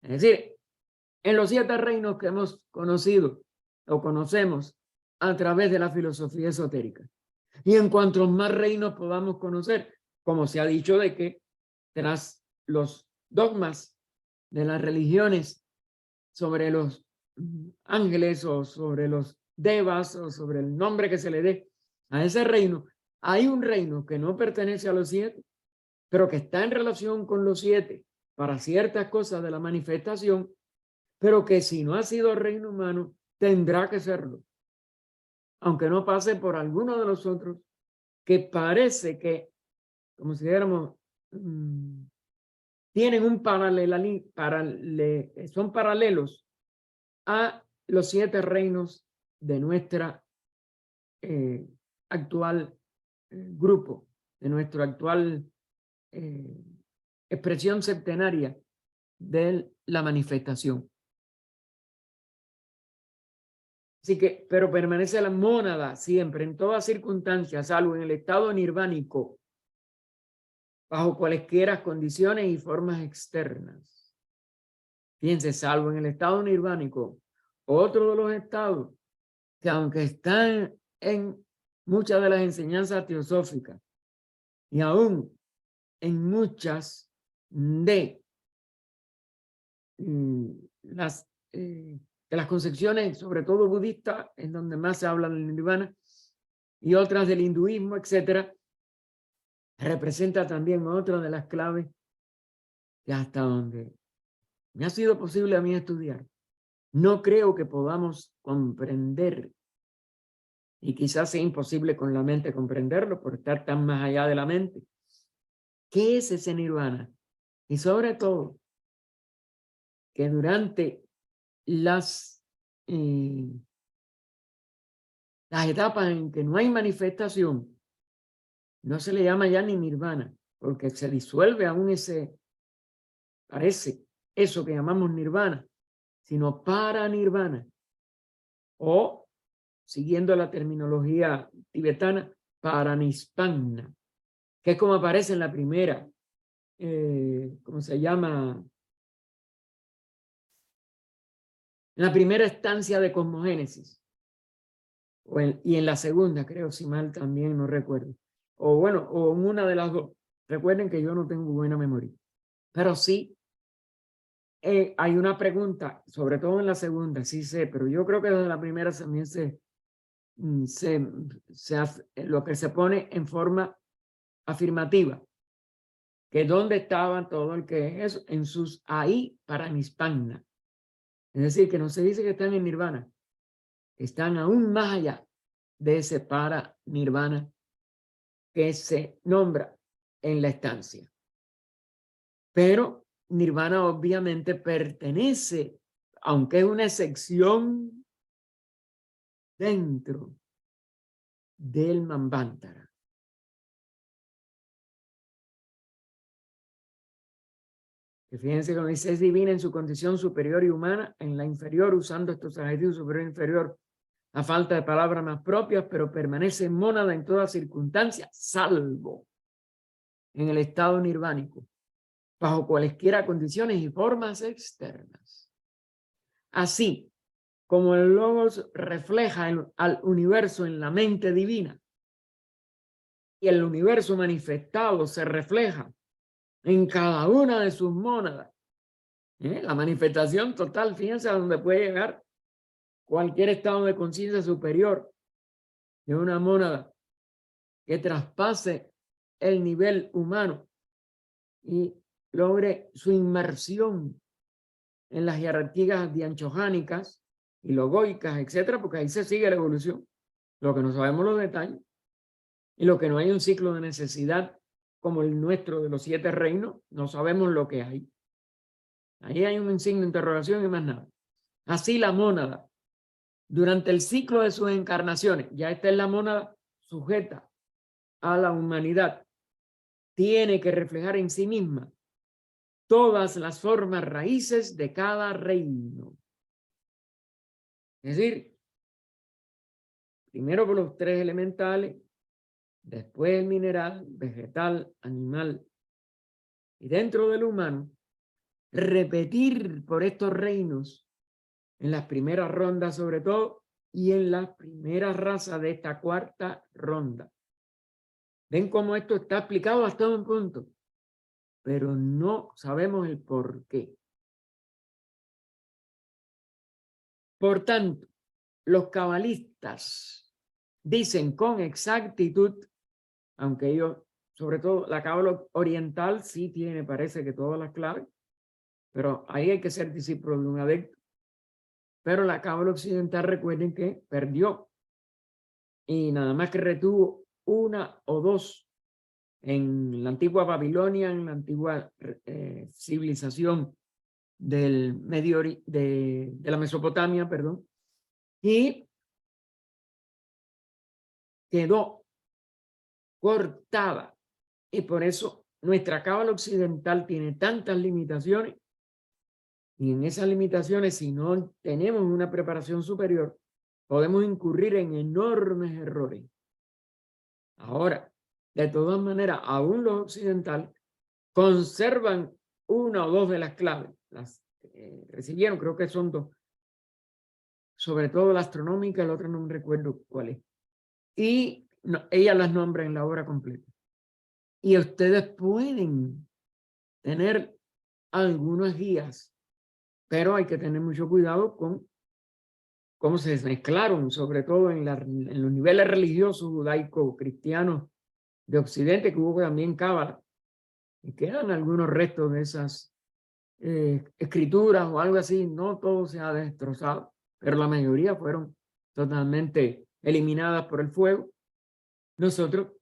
Es decir, en los 7 reinos que hemos conocido o conocemos a través de la filosofía esotérica. Y en cuanto más reinos podamos conocer, como se ha dicho de que tras los dogmas de las religiones sobre los ángeles o sobre los devas o sobre el nombre que se le dé a ese reino, hay un reino que no pertenece a los 7, pero que está en relación con los 7 para ciertas cosas de la manifestación, pero que si no ha sido reino humano, tendrá que serlo, aunque no pase por alguno de los otros, que parece que, como si dijéramos, tienen un son paralelos a los 7 reinos de nuestra actual grupo, de nuestra actual expresión septenaria de la manifestación. Así que, pero permanece la mónada siempre, en todas circunstancias, salvo en el estado nirvánico, bajo cualesquiera condiciones y formas externas. Fíjense, salvo en el estado nirvánico, otro de los estados que aunque están en muchas de las enseñanzas teosóficas y aún en muchas de las concepciones, sobre todo budistas, en donde más se habla del nirvana, y otras del hinduismo, etcétera, representa también otra de las claves que hasta donde me ha sido posible a mí estudiar, no creo que podamos comprender, y quizás sea imposible con la mente comprenderlo por estar tan más allá de la mente. ¿Qué es ese nirvana? Y sobre todo, que durante las etapas en que no hay manifestación, no se le llama ya ni nirvana, porque se disuelve aún parece eso que llamamos nirvana, sino paranirvana, o, siguiendo la terminología tibetana, paranispanna, que es como aparece en la primera, ¿cómo se llama? En la primera estancia de cosmogénesis, y en la segunda, creo, si mal también no recuerdo, o bueno, o en una de las dos. Recuerden que yo no tengo buena memoria, pero sí hay una pregunta, sobre todo en la segunda, sí sé, pero yo creo que desde la primera también se hace, lo que se pone en forma afirmativa, que dónde estaban todo el que es en sus ahí paranispanna. Es decir, que no se dice que están en nirvana, están aún más allá de ese paranirvana que se nombra en la estancia. Pero nirvana obviamente pertenece, aunque es una excepción, dentro del Manvantara. Que fíjense cuando dice es divina en su condición superior y humana, en la inferior, usando estos adjetivos superior e inferior, a falta de palabras más propias, pero permanece mónada en todas circunstancias, salvo en el estado nirvánico, bajo cualesquiera condiciones y formas externas. Así como el logos refleja al universo en la mente divina y el universo manifestado se refleja en cada una de sus mónadas. La manifestación total, fíjense a dónde puede llegar cualquier estado de conciencia superior de una mónada que traspase el nivel humano y logre su inmersión en las jerarquías dianchojánicas y logoicas, etcétera, porque ahí se sigue la evolución. Lo que no sabemos los detalles y lo que no hay un ciclo de necesidad como el nuestro de los 7 reinos, no sabemos lo que hay. Ahí hay un signo de interrogación y más nada. Así la mónada, durante el ciclo de sus encarnaciones, ya esta es la mónada sujeta a la humanidad, tiene que reflejar en sí misma todas las formas raíces de cada reino. Es decir, primero por los 3 elementales, después el mineral, vegetal, animal, y dentro del humano, repetir por estos reinos, en las primeras rondas sobre todo, y en la primera raza de esta cuarta ronda. Ven cómo esto está explicado hasta un punto, pero no sabemos el por qué. Por tanto, los cabalistas dicen con exactitud, aunque ellos, sobre todo la cábala oriental, sí tiene, parece que todas las claves, pero ahí hay que ser discípulo de un adepto. Pero la cábala occidental, recuerden que perdió y nada más que retuvo una o dos en la antigua Babilonia, en la antigua civilización del de la Mesopotamia, perdón, y quedó cortada. Y por eso nuestra cábala occidental tiene tantas limitaciones, y en esas limitaciones, si no tenemos una preparación superior, podemos incurrir en enormes errores. Ahora, de todas maneras, aún los occidentales conservan una o dos de las claves. Las recibieron, creo que son dos. Sobre todo la astronómica, el otro no me recuerdo cuál es. Y no, ella las nombra en la obra completa. Y ustedes pueden tener algunas guías, pero hay que tener mucho cuidado con cómo se mezclaron, sobre todo en los niveles religiosos judaico-cristianos de Occidente, que hubo también cábala, y quedan algunos restos de esas escrituras o algo así. No todo se ha destrozado, pero la mayoría fueron totalmente eliminadas por el fuego. Nosotros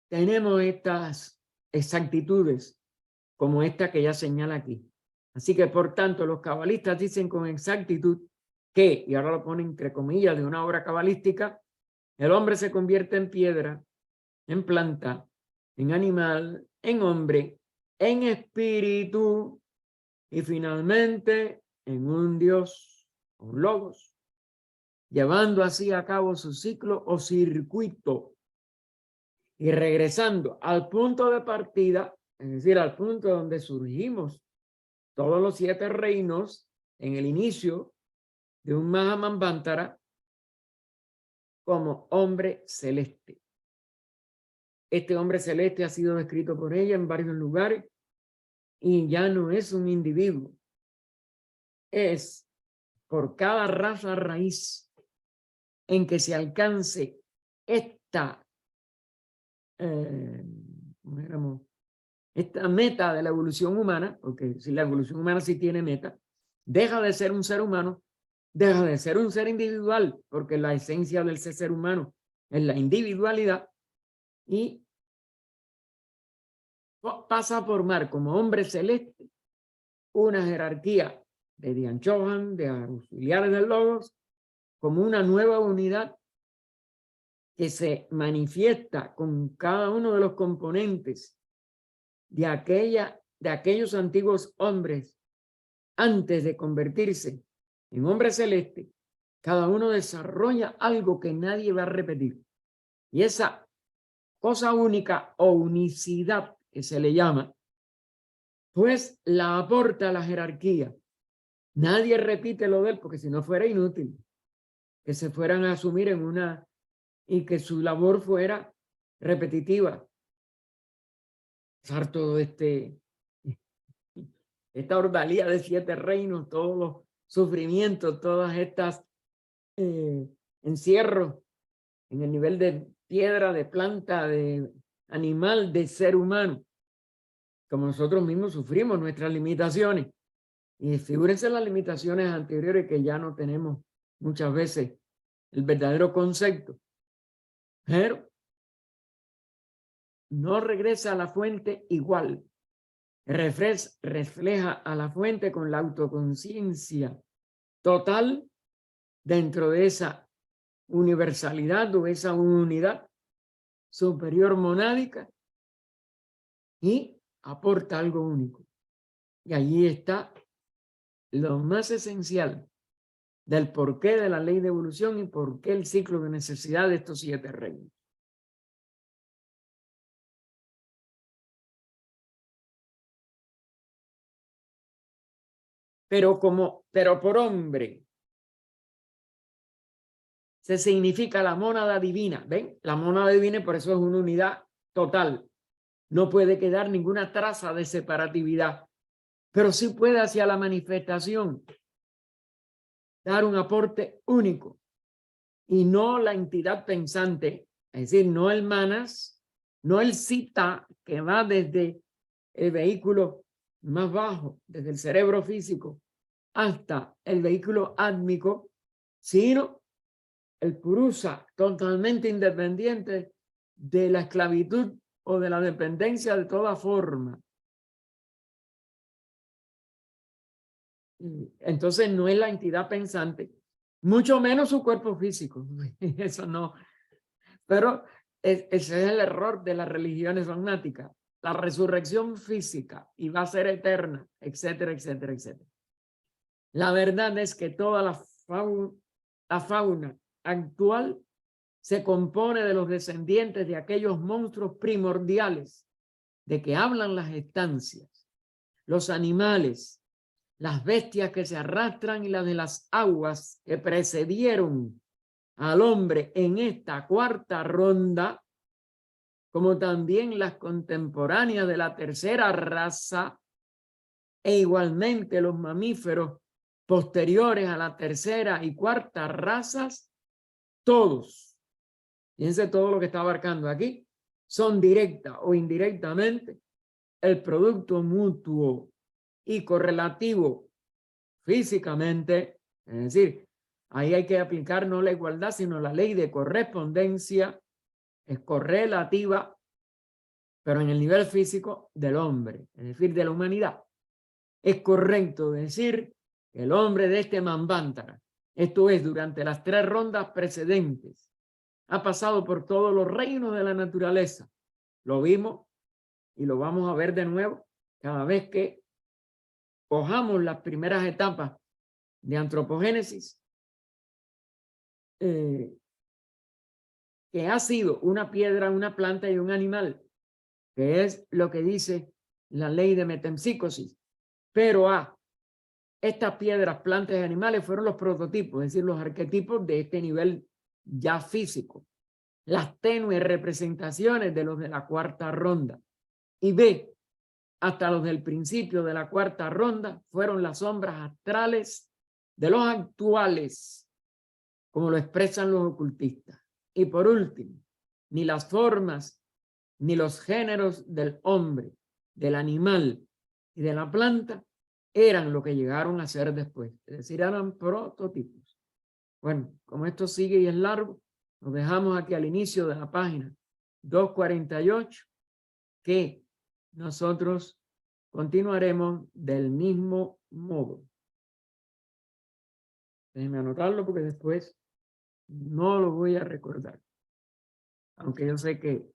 tenemos estas exactitudes como esta que ya señala aquí. Así que, por tanto, los cabalistas dicen con exactitud que, y ahora lo ponen entre comillas de una obra cabalística, el hombre se convierte en piedra, en planta, en animal, en hombre, en espíritu y finalmente en un Dios, un logos, llevando así a cabo su ciclo o circuito y regresando al punto de partida, es decir, al punto donde surgimos todos los 7 reinos en el inicio de un Mahamambantara como hombre celeste. Este hombre celeste ha sido descrito por ella en varios lugares y ya no es un individuo. Es por cada raza raíz en que se alcance esta, esta meta de la evolución humana, porque si la evolución humana sí tiene meta, deja de ser un ser humano, deja de ser un ser individual, porque la esencia del ser humano es la individualidad, y pasa a formar como hombre celeste una jerarquía de Dian Chohan, de auxiliares del Logos, como una nueva unidad que se manifiesta con cada uno de los componentes de aquellos antiguos hombres antes de convertirse en hombre celeste. Cada uno desarrolla algo que nadie va a repetir. Y esa cosa única o unicidad que se le llama, pues la aporta la jerarquía. Nadie repite lo de él, porque si no fuera inútil que se fueran a asumir en una y que su labor fuera repetitiva. Usar todo esta ordalía de 7 reinos, todos los sufrimientos, todas estas encierros en el nivel de piedra, de planta, de animal, de ser humano, como nosotros mismos sufrimos nuestras limitaciones. Y figúrense las limitaciones anteriores que ya no tenemos muchas veces el verdadero concepto. Pero no regresa a la fuente igual. Refleja a la fuente con la autoconciencia total dentro de esa universalidad o esa unidad superior monádica y aporta algo único. Y allí está lo más esencial del porqué de la ley de evolución y por qué el ciclo de necesidad de estos 7 reinos. Pero por hombre, se significa la mónada divina. ¿Ven? La mónada divina, por eso es una unidad total. No puede quedar ninguna traza de separatividad, pero sí puede hacia la manifestación dar un aporte único y no la entidad pensante, es decir, no el manas, no el cita que va desde el vehículo más bajo, desde el cerebro físico hasta el vehículo átmico, sino el purusa totalmente independiente de la esclavitud o de la dependencia de toda forma. Entonces no es la entidad pensante, mucho menos su cuerpo físico. Eso no. Pero ese es el error de las religiones dogmáticas. La resurrección física y va a ser eterna, etcétera, etcétera, etcétera. La verdad es que toda la fauna actual se compone de los descendientes de aquellos monstruos primordiales de que hablan las estancias, los animales, las bestias que se arrastran y las de las aguas que precedieron al hombre en esta cuarta ronda, como también las contemporáneas de la tercera raza e igualmente los mamíferos posteriores a la tercera y cuarta razas, todos, fíjense todo lo que está abarcando aquí, son directa o indirectamente el producto mutuo y correlativo físicamente, es decir, ahí hay que aplicar no la igualdad, sino la ley de correspondencia, es correlativa, pero en el nivel físico del hombre, es decir, de la humanidad. Es correcto decir que el hombre de este Manvantara, esto es, durante las 3 rondas precedentes, ha pasado por todos los reinos de la naturaleza. Lo vimos y lo vamos a ver de nuevo cada vez que cojamos las primeras etapas de antropogénesis, que ha sido una piedra, una planta y un animal, que es lo que dice la ley de metempsícosis. Pero estas piedras, plantas y animales fueron los prototipos, es decir, los arquetipos de este nivel ya físico. Las tenues representaciones de los de la cuarta ronda. Y B, hasta los del principio de la cuarta ronda, fueron las sombras astrales de los actuales, como lo expresan los ocultistas. Y por último, ni las formas ni los géneros del hombre, del animal y de la planta eran lo que llegaron a ser después, es decir, eran prototipos. Bueno, como esto sigue y es largo, nos dejamos aquí al inicio de la página 248, que nosotros continuaremos del mismo modo. Déjenme anotarlo porque después no lo voy a recordar. Aunque yo sé que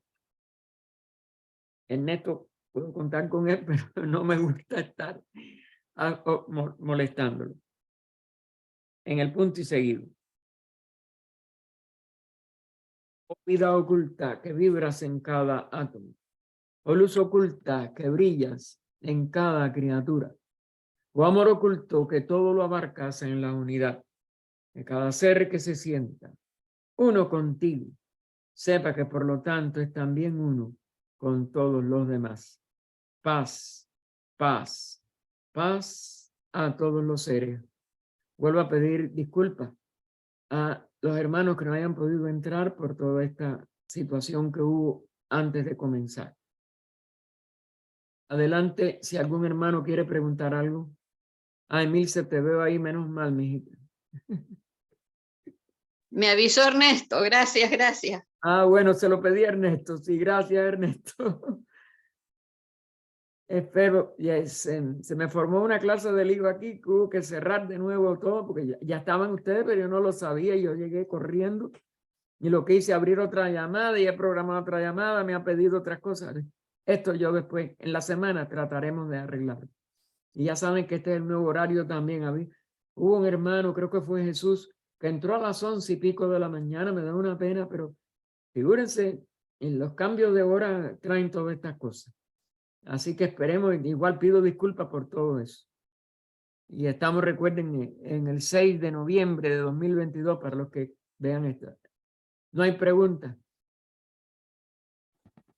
Ernesto puedo contar con él, pero no me gusta estar molestándolo. En el punto y seguido. Oh vida oculta que vibras en cada átomo. Oh luz oculta que brillas en cada criatura. Oh amor oculto que todo lo abarcas en la unidad. De cada ser que se sienta uno contigo. Sepa que por lo tanto es también uno con todos los demás. Paz, paz, paz a todos los seres. Vuelvo a pedir disculpas a los hermanos que no hayan podido entrar por toda esta situación que hubo antes de comenzar. Adelante, si algún hermano quiere preguntar algo. Emilce, te veo ahí, menos mal, mijita. Me avisó Ernesto, gracias, gracias. Bueno, se lo pedí a Ernesto. Sí, gracias, Ernesto. Espero, se me formó una clase de lío aquí que hubo que cerrar de nuevo todo porque ya estaban ustedes, pero yo no lo sabía y yo llegué corriendo y lo que hice abrir otra llamada y he programado otra llamada, me ha pedido otras cosas. Esto yo después, en la semana, trataremos de arreglar. Y ya saben que este es el nuevo horario también. Hubo un hermano, creo que fue Jesús, que entró a las 11:00 de la mañana, me da una pena, pero figúrense, en los cambios de hora traen todas estas cosas. Así que esperemos, igual pido disculpas por todo eso. Y estamos, recuerden, en el 6 de noviembre de 2022, para los que Vean esto. No hay preguntas.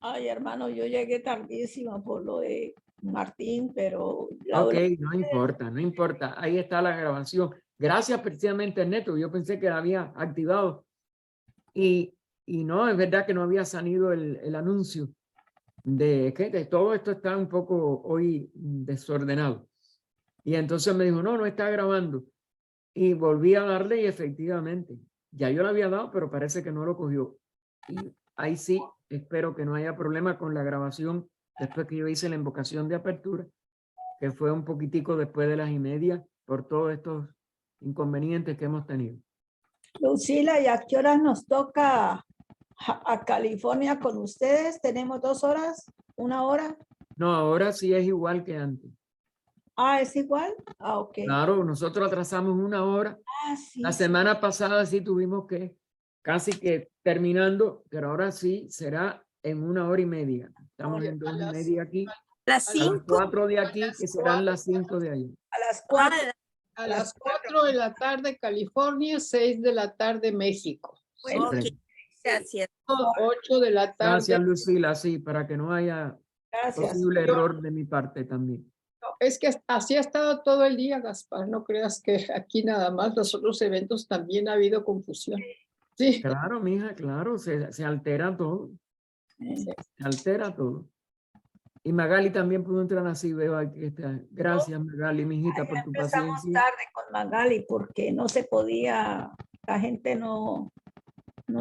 Ay, hermano, yo llegué tardísimo por lo de Martín, pero la Ok, verdad, no importa, no importa. Ahí está la grabación. Gracias precisamente, Ernesto. Yo pensé que la había activado. Y no, es verdad que no había salido el anuncio de que todo esto está un poco hoy desordenado. Y entonces me dijo, no, no está grabando. Y volví a darle y efectivamente, ya yo le había dado, pero parece que no lo cogió. Y ahí sí, espero que no haya problema con la grabación después que yo hice la invocación de apertura, que fue un poquitico después de las 1:30 por todos estos inconvenientes que hemos tenido. Lucila, ¿y a qué horas nos toca a California con ustedes? ¿Tenemos 2 horas? ¿1 hora? No, ahora sí es igual que antes. Ah, ¿es igual? Ah, ok. Claro, nosotros atrasamos 1 hora. Ah, sí, La sí. semana pasada sí tuvimos que casi que terminando, pero ahora sí será en 1 hora y media. Estamos Oye, en a 2:30 aquí. Las A las 5. 4 de aquí, que serán las 5 de allí. A las 4. A las 4 de la tarde California, 6 de la tarde México. Bueno, Ok, gracias. 8 de la Gracias, tarde. Lucila, sí, para que no haya gracias. posible error de mi parte también. Es que así ha estado todo el día, Gaspar. No creas que aquí nada más, los otros eventos también ha habido confusión. Sí. Claro, mija, claro, se altera todo, se altera todo. Y Magali también pudo entrar así, veo aquí está. Gracias, Magali, mijita, por tu Empezamos paciencia. tarde con Magali porque no se podía, la gente no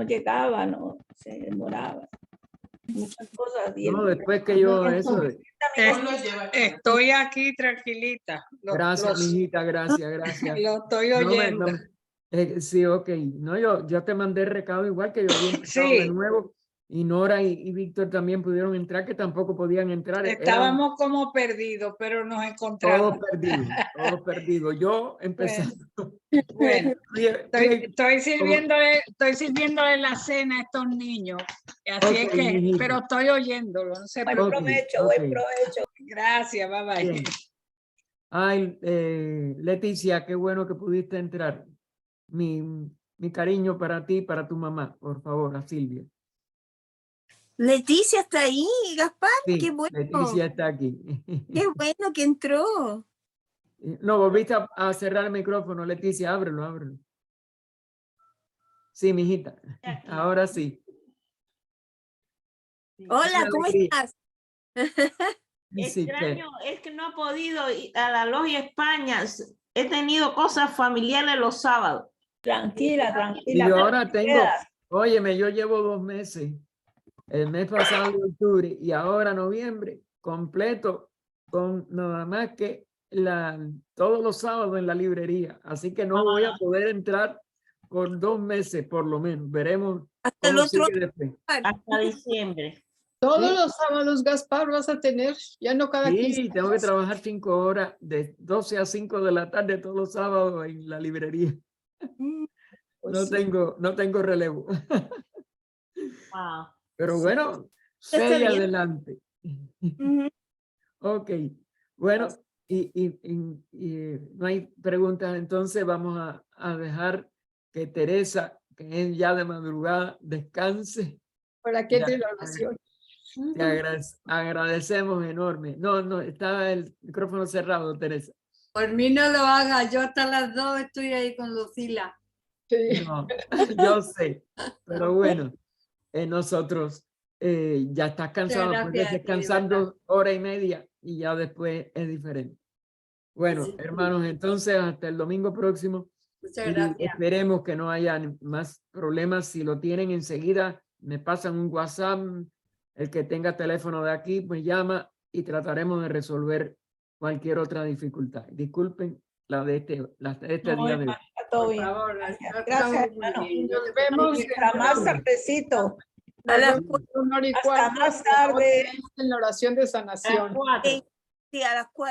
llegaba, no se demoraba. Muchas cosas. Y No, el- después que yo eso, Estoy aquí tranquilita. gracias, mijita, gracias, gracias. Lo estoy No me- oyendo. no me- sí, ok. No, yo te mandé recado igual que yo había empezado de Sí. nuevo. Y Nora y Víctor también pudieron entrar, que tampoco podían entrar. Eran Estábamos como perdidos, pero nos encontramos. todos perdidos, todos perdidos. Yo empezando. Bueno, Fui- estoy sirviéndole la cena a estos niños. Así es Ok, que, mijita. pero estoy oyéndolo. No se Buen Ok, provecho, ok. buen provecho. Gracias, bye bye. Bien. Ay, Leticia, qué bueno que pudiste entrar. Mi cariño para ti y para tu mamá, por favor, a Silvia. Leticia está ahí, Gaspar. Sí, Qué bueno. Leticia está aquí. Qué bueno que entró. No, volviste a cerrar el micrófono, Leticia, ábrelo, ábrelo. Sí, mijita, ahora sí. Hola, Una ¿cómo alegría. estás? Sí, que- Extraño, es que no he podido ir a la Logia España. He tenido cosas familiares los sábados. Tranquila, Y tranquila. yo pero ahora te tengo, quedas. óyeme, yo llevo 2 meses, el mes pasado de octubre y ahora noviembre, completo, con nada más que todos los sábados en la librería. Así que no voy a poder entrar por 2 meses, por lo menos. Veremos Hasta el cómo otro. sigue después. Hasta diciembre. Todos Sí. los sábados, Gaspar, vas a tener, ya no cada 15 Sí, tengo que días. trabajar 5 horas, de 12 a 5 de la tarde todos los sábados en la librería. Pues No sí. no tengo relevo. Wow. Pero Sí. bueno, Está sigue bien. adelante. Ujú. Ok, bueno, y no hay preguntas, entonces vamos a dejar que Teresa, que es ya de madrugada, descanse. ¿Para qué Ya. te la oración? Te agradecemos enorme. No, está el micrófono cerrado, Teresa. Por mí no lo haga, yo hasta las 2 estoy ahí con Lucila. Sí. No, yo sé, pero bueno, nosotros ya estás cansado, Muchas puedes gracias a ti, de descansar verdad. 2 horas y media y ya después es diferente. Bueno, Sí. hermanos, entonces hasta el domingo próximo Muchas y gracias. esperemos que no haya más problemas. Si lo tienen enseguida, me pasan un WhatsApp. El que tenga teléfono de aquí, pues llama y trataremos de resolver cualquier otra dificultad. Disculpen la de este No, día de hoy. hermano, está todo Por bien. favor, Gracias, estamos gracias, muy hermano. bien. Nos vemos Hasta más tardecito. A las en 1 hora y Hasta cuarto. más tarde. En la oración de sanación. A las 4. Sí, a las 4.